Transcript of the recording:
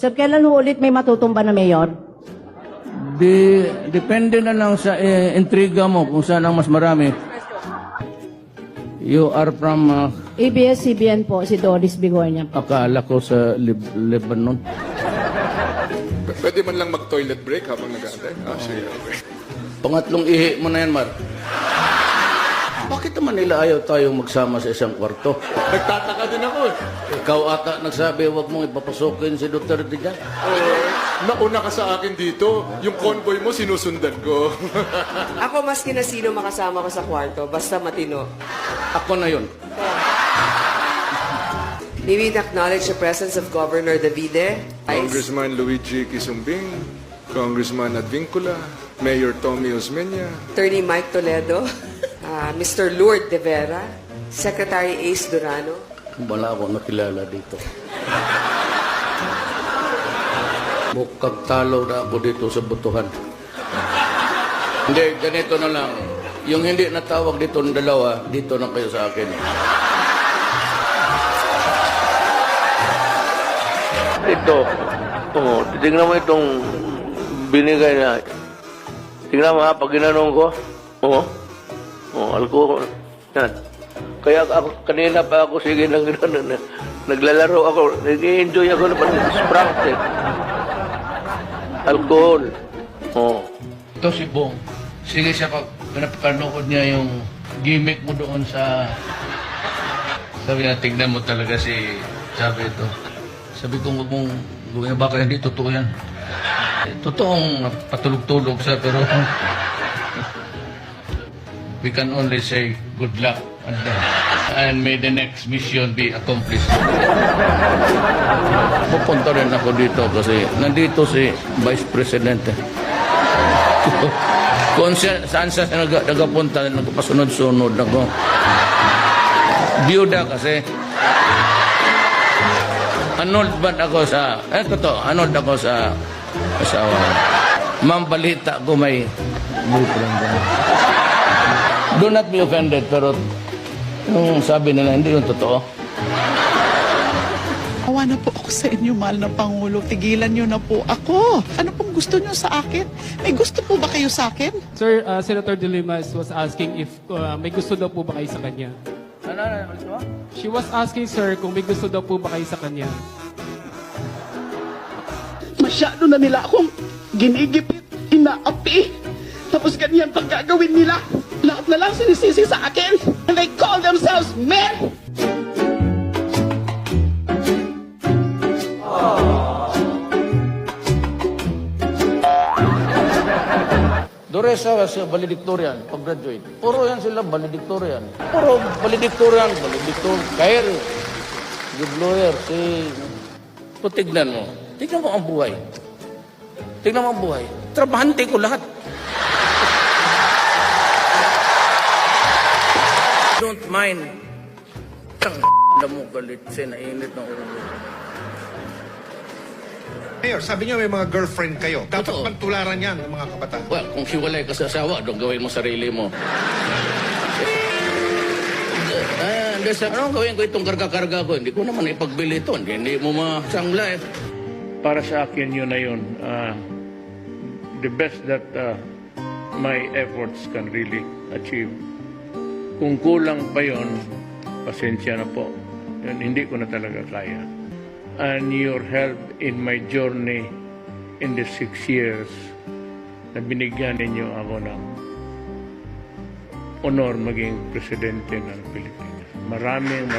Sir, kailan ho ulit may matutumba na mayor? Depende na lang sa intriga mo kung saan ang mas marami. You are from ABS-CBN po, si Doris Bigornia. akala ko sa Lebanon. Pwede man lang mag-toilet break habang nag-aantay? Ah, sige. Okay. Pangatlong ihi mo na yan, Mar. Bakit naman nila ayaw tayo magsama sa isang kwarto? Nagtataka din ako. Ikaw ata nagsabi, huwag mong ipapasukin si Duterte dyan. Nauna ka sa akin dito. Yung convoy mo, sinusundan ko. Ako maski na sino makasama ko sa kwarto, basta matino. Ako na yun. May we acknowledge the presence of Governor Davide, Congressman Luigi Quisumbing, Congressman Advincula, Mayor Tommy Osmeña, Attorney Mike Toledo, Mr. Lourdes De Vera, Secretary Ace Durano. Wala akong nakilala dito. Mukhang talo na ako dito sa butuhan. Hindi, ganito na lang. Yung hindi natawag dito ng dalawa, dito na kayo sa akin. Ito, tingnan mo itong binigay na. Tingnan mo ha, pag ginanong ko, alcohol. Yan. Kaya ako, kanina pa ako, sige, naglalaro ako, nag-enjoy ako na Sprite. Alcohol. Ito si Bong. Sige siya pag pinapanood niya yung gimmick mo doon sa... Sabi niya, tignan mo talaga si... Sabi ito. Sabi ko, huwag mong gawin. Baka hindi totoo yan. Totoong patulog-tulog siya, pero... We can only say good luck and may the next mission be accomplished. Pupunta rin ako dito kasi nandito si Vice President. Kung saan siya nagapunta, nagpasunod-sunod ako. Biyuda kasi. Annulled ba ako sa... annulled ako sa asawa. Ma'am, balita ko may... Do not be offended, pero yung sabi nila, hindi yung totoo. Awa na po ako sa inyo, mahal na Pangulo. Tigilan niyo na po ako. Ano pong gusto niyo sa akin? May gusto po ba kayo sa akin? Sir, Senator De Limas was asking if may gusto daw po ba kayo sa kanya. She was asking, sir, kung may gusto daw po ba kayo sa kanya. Masyado na nila akong ginigipit, inaapi. Tapos ganyan pag gagawin nila. Lahat na lang sinisisi sa akin. And they call themselves men. Doresa sa valedictorian, pag-graduate. Puro yan sila valedictorian. Puro valedictorian. Kair, good lawyer, si... Tignan mo. Tignan mo ang buhay. Tignan mo ang buhay. Trabahante ko lahat. Don't mind. Mo galit siya, nainit ng ulo. Mayor, sabi niyo may mga girlfriend kayo. Dapat Totoo. pantularan yan ng mga kabataan. Well, kung hiwalay ka sa asawa, doon gawin mo sarili mo. Anong gawin ko itong karga-karga ko? Hindi ko naman ipagbili ito. Hindi mo masangla eh. Para sa akin yun na yun. The best that my efforts can really achieve. Kung kulang pa yun, pasensya na po. Yun, hindi ko na talaga kaya. And your help in my journey in the 6 years na binigyan ninyo ako ng honor maging presidente ng Pilipinas. Maraming